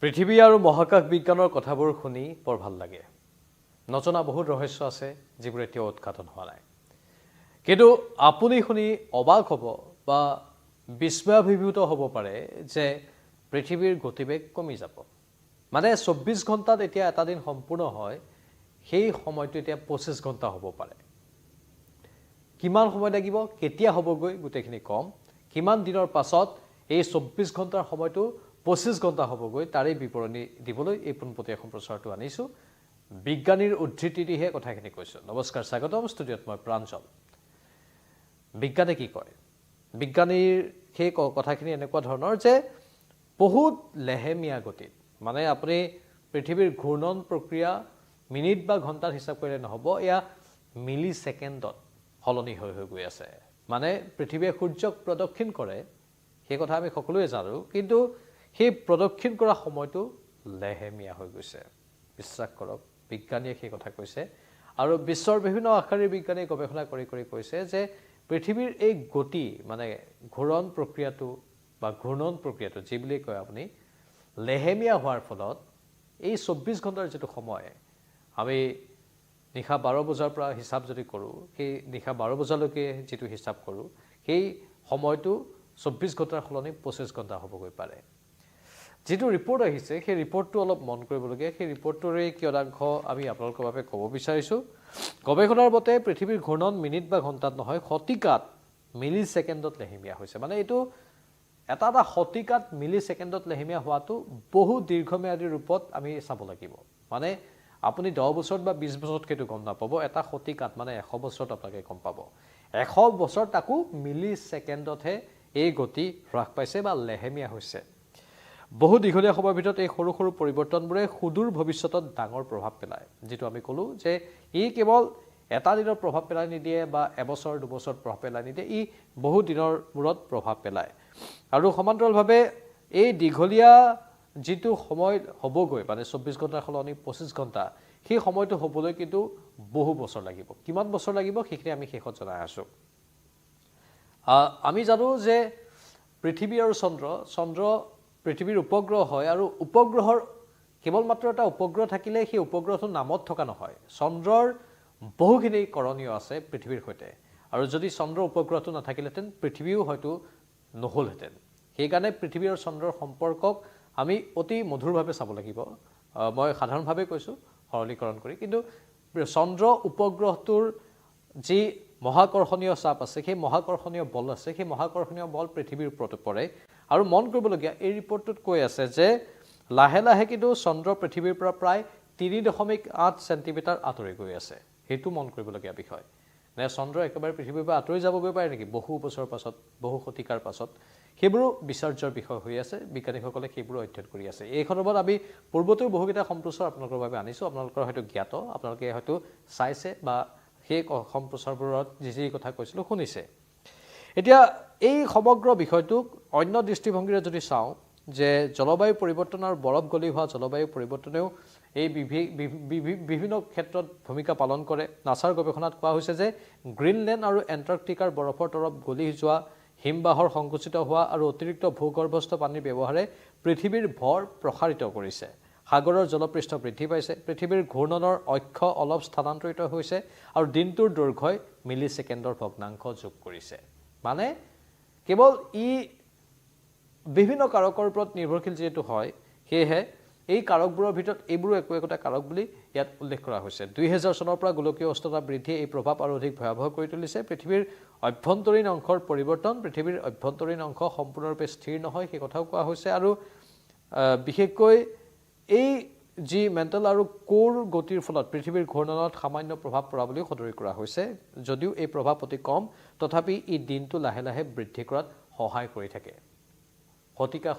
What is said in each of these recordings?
পৃথিৱী আৰু মহাকাশ বিজ্ঞানৰ কথাবোৰ শুনি বৰ ভাল লাগে। নজনা বহুত ৰহস্য আছে যিবোৰ এতিয়াও উৎঘাটন হোৱা নাই। কিন্তু আপুনি শুনি অবাক হ'ব বা বিস্ময়াভিভূত হ'ব পাৰে যে পৃথিৱীৰ গতিবেগ কমি যাব। মানে ২৪ ঘণ্টাত এতিয়া এটা দিন সম্পূৰ্ণ হয়, সেই সময়টো এতিয়া ২৫ ঘণ্টা হ'ব পাৰে। কিমান সময় লাগিব, কেতিয়া হ'বগৈ গোটেইখিনি কম, কিমান দিনৰ পাছত এই ২৪ ঘণ্টাৰ সময়টো ২৫ ঘণ্টা হ'বগৈ তাৰেই বিৱৰণী দিবলৈ এই পোনপটীয়া সম্প্ৰচাৰটো আনিছোঁ। বিজ্ঞানীৰ উদ্ধৃতি দিহে কথাখিনি কৈছোঁ। নমস্কাৰ, স্বাগতম ষ্টুডিঅ'ত মই প্ৰাঞ্জল। বিজ্ঞানে কি কয়? বিজ্ঞানীৰ সেই কথাখিনি এনেকুৱা ধৰণৰ যে বহুত লেহেমীয়া গতিত, মানে আপুনি পৃথিৱীৰ ঘূৰ্ণন প্ৰক্ৰিয়া মিনিট বা ঘণ্টাত হিচাপ কৰিলে নহ'ব, এয়া মিলি ছেকেণ্ডত সলনি হৈ গৈ আছে। মানে পৃথিৱীয়ে সূৰ্যক প্ৰদক্ষিণ কৰে, সেই কথা আমি সকলোৱে জানো, কিন্তু সেই প্ৰদক্ষিণ কৰা সময়টো লেহেমীয়া হৈ গৈছে। বিশ্বাস কৰক, বিজ্ঞানীয়ে সেই কথা কৈছে। আৰু বিশ্বৰ বিভিন্ন শাখাৰ বিজ্ঞানীয়ে গৱেষণা কৰি কৈছে যে পৃথিৱীৰ এই গতি, মানে ঘূৰ্ণন প্ৰক্ৰিয়াটো বা ঘূৰ্ণন প্ৰক্ৰিয়াটো যি বুলি কয় আপুনি, লেহেমীয়া হোৱাৰ ফলত এই ২৪ ঘণ্টাৰ যিটো সময়, আমি নিশা ১২ বজাৰ পৰা হিচাপ যদি কৰোঁ, সেই নিশা ১২ বজালৈকে যিটো হিচাপ কৰোঁ, সেই সময়টো ২৪ ঘণ্টাৰ সলনি ২৫ ঘণ্টা হ'বগৈ পাৰে। যিটো ৰিপৰ্ট আহিছে, সেই ৰিপৰ্টটো অলপ মন কৰিবলগীয়া। সেই ৰিপৰ্টটোৰে কিয়দাংশ আমি আপোনালোকৰ বাবে ক'ব বিচাৰিছোঁ। গৱেষণাৰ মতে পৃথিৱীৰ ঘূৰ্ণন মিনিট বা ঘণ্টাত নহয়, শতিকাত মিলি ছেকেণ্ডত লেহেমীয়া হৈছে। মানে এইটো এটা শতিকাত মিলি ছেকেণ্ডত লেহেমীয়া হোৱাটো বহু দীৰ্ঘম্যাদী ৰূপত আমি চাব লাগিব। মানে আপুনি ১০ বছৰত বা ২০ বছৰত সেইটো গম নাপাব, এটা শতিকাত মানে ১০০ বছৰত আপোনালোকে গম পাব। ১০০ বছৰ তাকো মিলি ছেকেণ্ডতহে এই গতি হ্ৰাস পাইছে বা লেহেমীয়া হৈছে। বহু দীঘলীয়া সময়ৰ ভিতৰত এই সৰু সৰু পৰিৱৰ্তনবোৰে সুদূৰ ভৱিষ্যতত ডাঙৰ প্ৰভাৱ পেলায়। যিটো আমি ক'লোঁ যে ই কেৱল এটা দিনত প্ৰভাৱ পেলাই নিদিয়ে বা এবছৰ দুবছৰত প্ৰভাৱ পেলাই নিদিয়ে, ই বহু দিনৰ মূৰত প্ৰভাৱ পেলায়। আৰু সমান্তৰালভাৱে এই দীঘলীয়া যিটো সময় হ'বগৈ, মানে ২৪ ঘণ্টাৰ সলনি ২৫ ঘণ্টা, সেই সময়টো হ'বলৈ কিন্তু বহু বছৰ লাগিব। কিমান বছৰ লাগিব সেইখিনি আমি শেষত জনাই আছোঁ। আমি জানো যে পৃথিৱী আৰু চন্দ্ৰ পৃথিৱীৰ উপগ্ৰহ হয়, আৰু উপগ্ৰহৰ কেৱল মাত্ৰ এটা উপগ্ৰহ থাকিলে সেই উপগ্ৰহটো নামত থকা নহয়। চন্দ্ৰৰ বহুখিনি কৰণীয় আছে পৃথিৱীৰ সৈতে, আৰু যদি চন্দ্ৰৰ উপগ্ৰহটো নাথাকিলেহেঁতেন পৃথিৱীও হয়তো নহ'লহেঁতেন। সেইকাৰণে পৃথিৱী আৰু চন্দ্ৰৰ সম্পৰ্কক আমি অতি মধুৰভাৱে চাব লাগিব। মই সাধাৰণভাৱে কৈছোঁ, সৰলীকৰণ কৰি। কিন্তু চন্দ্ৰ উপগ্ৰহটোৰ যি মহাকৰ্ষণীয় চাপ আছে, সেই মহাকৰ্ষণীয় বল আছে, সেই মহাকৰ্ষণীয় বল পৃথিৱীৰ ওপৰতো পৰে। আৰু মন কৰিবলগীয়া, এই ৰিপৰ্টটোত কৈ আছে যে লাহে লাহে কিন্তু চন্দ্ৰ পৃথিৱীৰ পৰা প্ৰায় ৩.৮ চেণ্টিমিটাৰ আঁতৰি গৈ আছে। সেইটো মন কৰিবলগীয়া বিষয়। নে চন্দ্ৰ একেবাৰে পৃথিৱীৰ পৰা আঁতৰি যাবগৈ পাৰে নেকি বহু বছৰৰ পাছত, বহু শতিকাৰ পাছত? সেইবোৰো বিচাৰ্যৰ বিষয় হৈ আছে। বিজ্ঞানীসকলে সেইবোৰো অধ্যয়ন কৰি আছে। এই সন্দৰ্ভত আমি পূৰ্বতেও বহুকেইটা সম্প্ৰচাৰ আপোনালোকৰ বাবে আনিছোঁ। আপোনালোকৰ হয়তো জ্ঞাত, আপোনালোকে হয়তো চাইছে বা সেই সম্প্ৰচাৰবোৰত যি কথা কৈছিলোঁ শুনিছে। এতিয়া এই সমগ্ৰ বিষয়টোক অন্য দৃষ্টিভংগীৰে যদি চাওঁ, যে জলবায়ু পৰিৱৰ্তন আৰু বৰফ গলি হোৱা জলবায়ু পৰিৱৰ্তনেও এই বিভিন্ন ক্ষেত্ৰত ভূমিকা পালন কৰে। নাছাৰ গৱেষণাত কোৱা হৈছে যে গ্ৰীণলেণ্ড আৰু এণ্টাৰ্কটিকাৰ বৰফৰ তৰফ গলি যোৱা, হিমবাহৰ সংকুচিত হোৱা আৰু অতিৰিক্ত ভূগৰ্ভস্থ পানীৰ ব্যৱহাৰে পৃথিৱীৰ ভৰ প্ৰসাৰিত কৰিছে। সাগৰৰ জলপৃষ্ঠ বৃদ্ধি পাইছে, পৃথিৱীৰ ঘূৰ্ণনৰ অক্ষ অলপ স্থানান্তৰিত হৈছে, আৰু দিনটোৰ দৈৰ্ঘ্যই মিলি ছেকেণ্ডৰ ভগ্নাংশ যোগ কৰিছে। মানে কেৱল ই বিভিন্ন কাৰকৰ ওপৰত নিৰ্ভৰশীল যিহেতু হয়, সেয়েহে এই কাৰকবোৰৰ ভিতৰত এইবোৰো একোটা কাৰক বুলি ইয়াত উল্লেখ কৰা হৈছে। ২০০০ চনৰ পৰা গোলকীয় উষ্ণতা বৃদ্ধিয়ে এই প্ৰভাৱ আৰু অধিক ভয়াৱহ কৰি তুলিছে। পৃথিৱীৰ অভ্যন্তৰীণ অংশৰ পৰিৱৰ্তন, পৃথিৱীৰ অভ্যন্তৰীণ অংশ সম্পূৰ্ণৰূপে স্থিৰ নহয়, সেই কথাও কোৱা হৈছে। আৰু বিশেষকৈ এই যি মেণ্টেল আৰু কোৰ গতিৰ ফলত পৃথিৱীৰ ঘূৰ্ণনত সামান্য প্ৰভাৱ পৰা বুলিও সদৰি কৰা হৈছে। যদিও এই প্ৰভাৱ অতি কম, তথাপি ই দিনটো লাহে লাহে বৃদ্ধি কৰাত সহায় কৰি থাকে।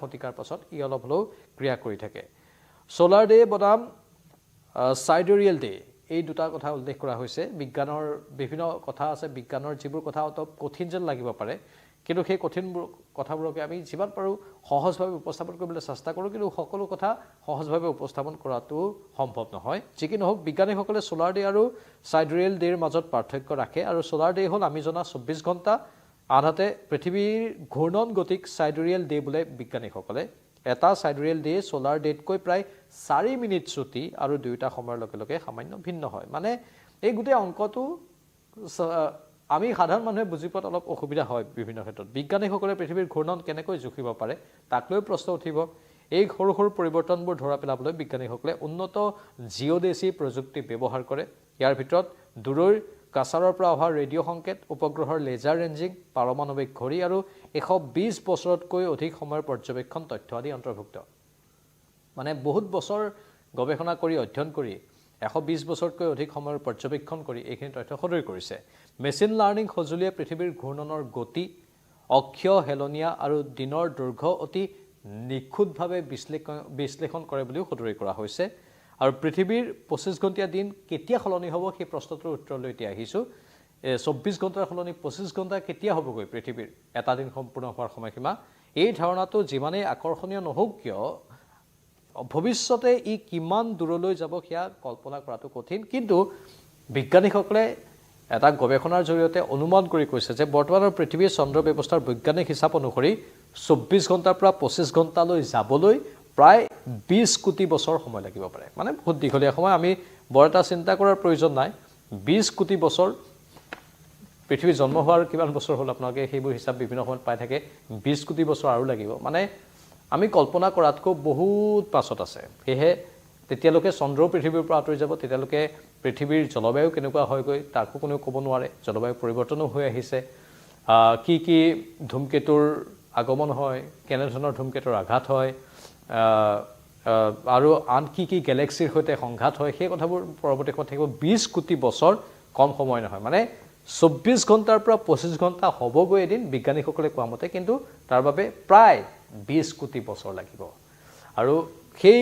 শতিকাৰ পাছত ই অলপ হ'লেও ক্ৰিয়া কৰি থাকে। ছ'লাৰ ডে বনাম চাইডৰিয়েল ডে, এই দুটা কথা উল্লেখ কৰা হৈছে। বিজ্ঞানৰ বিভিন্ন কথা আছে, বিজ্ঞানৰ যিবোৰ কথা অলপ কঠিন যেন লাগিব পাৰে, কিন্তু সেই কঠিনবোৰ কথাবোৰকে আমি যিমান পাৰোঁ সহজভাৱে উপস্থাপন কৰিবলৈ চেষ্টা কৰোঁ, কিন্তু সকলো কথা সহজভাৱে উপস্থাপন কৰাটো সম্ভৱ নহয়। যি কি নহওক, বিজ্ঞানীসকলে ছ'লাৰ ডে আৰু চাইডৰিয়েল ডেৰ মাজত পাৰ্থক্য ৰাখে। আৰু ছ'লাৰ ডে হ'ল আমি জনা ২৪ ঘণ্টা, আনহাতে পৃথিৱীৰ ঘূৰ্ণন গতিক চাইডৰিয়েল ডে বোলে বিজ্ঞানীসকলে। এটা চাইডৰিয়েল ডে সোলাৰ ডেটকৈ প্ৰায় 4 মিনিট ছুটি আৰু দুয়োটা সময়ৰ লগে লগে সামান্য ভিন্ন হয় মানে এই গোটেই অংকটো আমি সাধাৰণ মানুহে বুজি পোৱাত অলপ অসুবিধা হয় বিভিন্ন ক্ষেত্ৰত বিজ্ঞানীসকলে পৃথিৱীৰ ঘূৰ্ণন কেনেকৈ জুখিব পাৰে তাক লৈ প্ৰশ্ন উঠিব এই সৰু সৰু পৰিৱৰ্তনবোৰ ধৰা পেলাবলৈ বিজ্ঞানীসকলে উন্নত জিঅ'ডেচি প্ৰযুক্তি ব্যৱহাৰ কৰে ইয়াৰ ভিতৰত দূৰৰ কাছাৰৰ পৰা অহা ৰেডিঅ' সংকেত উপগ্ৰহৰ লেজাৰ ৰেঞ্জিং পাৰমাণৱিক ঘড়ী আৰু 120 বছৰতকৈ অধিক সময়ৰ পৰ্যবেক্ষণ তথ্য আদি অন্তৰ্ভুক্ত মানে বহুত বছৰ গৱেষণা কৰি অধ্যয়ন কৰি 120 বছৰতকৈ অধিক সময়ৰ পৰ্যবেক্ষণ কৰি এইখিনি তথ্য সদৰি কৰিছে মেচিন লাৰ্নিং সজুলিয়ে পৃথিৱীৰ ঘূৰ্ণনৰ গতি অক্ষীয় হেলনীয়া আৰু দিনৰ দৈৰ্ঘ্য অতি নিখুঁতভাৱে বিশ্লেষণ কৰে বুলিও সদৰি কৰা হৈছে আৰু পৃথিৱীৰ 25 ঘণ্টিয়া দিন কেতিয়া সলনি হ'ব সেই প্ৰশ্নটোৰ উত্তৰ লৈ এতিয়া আহিছো 24 ঘণ্টাৰ সলনি 25 ঘণ্টা কেতিয়া হ'বগৈ পৃথিৱীৰ এটা দিন সম্পূৰ্ণ হোৱাৰ সময়সীমা এই ধাৰণাটো যিমানেই আকৰ্ষণীয় নহওক কিয় ভৱিষ্যতে ই কিমান দূৰলৈ যাব সেয়া কল্পনা কৰাটো কঠিন কিন্তু বিজ্ঞানীসকলে এটা গৱেষণাৰ জৰিয়তে অনুমান কৰি কৈছে যে বৰ্তমানৰ পৃথিৱীৰ চন্দ্ৰ ব্যৱস্থাৰ বৈজ্ঞানিক হিচাপ অনুসৰি 24 ঘণ্টাৰ পৰা 25 ঘণ্টালৈ যাবলৈ প্ৰায় 20 কোটি বছৰ সময় লাগিব পাৰে মানে বহুত দীঘলীয়া সময় আমি বৰ এটা চিন্তা কৰাৰ প্ৰয়োজন নাই 20 কোটি বছৰ পৃথিৱী জন্ম হোৱাৰ কিমান বছৰ হ'ল আপোনালোকে সেইবোৰ হিচাপ বিভিন্ন সময়ত পাই থাকে 20 কোটি বছৰ আৰু লাগিব মানে আমি কল্পনা কৰাতকৈ বহুত পাছত আছে সেয়ে তেতিয়ালৈকে চন্দ্ৰ পৃথিৱীৰ পৰা আঁতৰি যাব তেতিয়ালৈকে পৃথিৱীৰ জলবায়ু কেনেকুৱা হয়গৈ তাকো কোনো ক'ব নোৱাৰে জলবায়ু পৰিৱৰ্তনো হৈ আহিছে কি ধূমকেতুৰ আগমন হয় কেনে ধৰণৰ ধূমকেতুৰ আঘাত হয় আৰু আন কি গেলেক্সিৰ সৈতে সংঘাত হয় সেই কথাবোৰ পৰৱৰ্তী সময়ত থাকিব 20 কোটি বছৰ কম সময় নহয় মানে 24 ঘণ্টাৰ পৰা 25 ঘণ্টা হ'বগৈ এদিন বিজ্ঞানীসকলে কোৱা মতে কিন্তু তাৰ বাবে প্ৰায় 20 কোটি বছৰ লাগিব আৰু সেই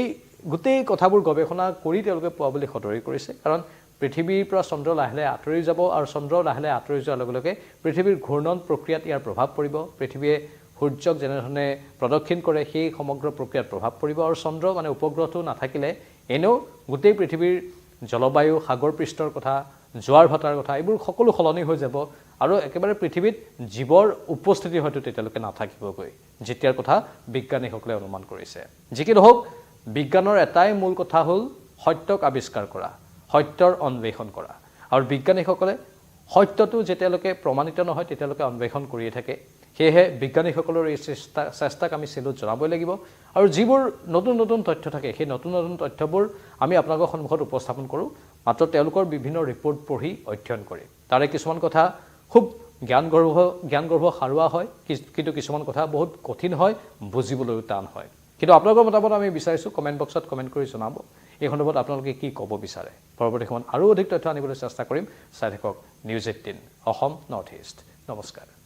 গোটেই কথাবোৰ গৱেষণা কৰি তেওঁলোকে পোৱা বুলি সদৰি কৰিছে কাৰণ পৃথিৱীৰ পৰা চন্দ্ৰ লাহে আঁতৰি যাব আৰু চন্দ্ৰ লাহে আঁতৰি যোৱাৰ লগে লগে পৃথিৱীৰ ঘূৰ্ণন প্ৰক্ৰিয়াত ইয়াৰ প্ৰভাৱ পৰিব পৃথিৱীয়ে সূৰ্যক যেনেধৰণে প্ৰদক্ষিণ কৰে সেই সমগ্ৰ প্ৰক্ৰিয়াত প্ৰভাৱ পৰিব আৰু চন্দ্ৰ মানে উপগ্ৰহটো নাথাকিলে এনেও গোটেই পৃথিৱীৰ জলবায়ু সাগৰ পৃষ্ঠৰ কথা জোৱাৰ ভাটাৰ কথা এইবোৰ সকলো সলনি হৈ যাব আৰু একেবাৰে পৃথিৱীত জীৱৰ উপস্থিতি হয়তো তেতিয়ালৈকে নাথাকিবগৈ যেতিয়াৰ কথা বিজ্ঞানীসকলে অনুমান কৰিছে যি কি নহওক বিজ্ঞানৰ এটাই মূল কথা হ'ল সত্যক আৱিষ্কাৰ কৰা সত্যৰ অন্বেষণ কৰা আৰু বিজ্ঞানীসকলে সত্যটো যেতিয়ালৈকে প্ৰমাণিত নহয় তেতিয়ালৈকে অন্বেষণ কৰিয়ে থাকে সেয়েহে বিজ্ঞানীসকলৰ এই চেষ্টাক আমি চেলুট জনাবই লাগিব আৰু যিবোৰ নতুন নতুন তথ্য থাকে সেই নতুন নতুন তথ্যবোৰ আমি আপোনালোকৰ সন্মুখত উপস্থাপন কৰোঁ মাত্ৰ তেওঁলোকৰ বিভিন্ন ৰিপৰ্ট পঢ়ি অধ্যয়ন কৰি তাৰে কিছুমান কথা খুব জ্ঞানগৰ্ভ সাৰুৱা হয় কিন্তু কিছুমান কথা বহুত কঠিন হয় বুজিবলৈও টান হয় কিন্তু আপোনালোকৰ মতামত আমি বিচাৰিছোঁ কমেণ্ট বক্সত কমেণ্ট কৰি জনাব এই সন্দৰ্ভত আপোনালোকে কি ক'ব বিচাৰে পৰৱৰ্তী সময়ত আৰু অধিক তথ্য আনিবলৈ চেষ্টা কৰিম চাই থাকক নিউজ 18 অসম নৰ্থ ইষ্ট নমস্কাৰ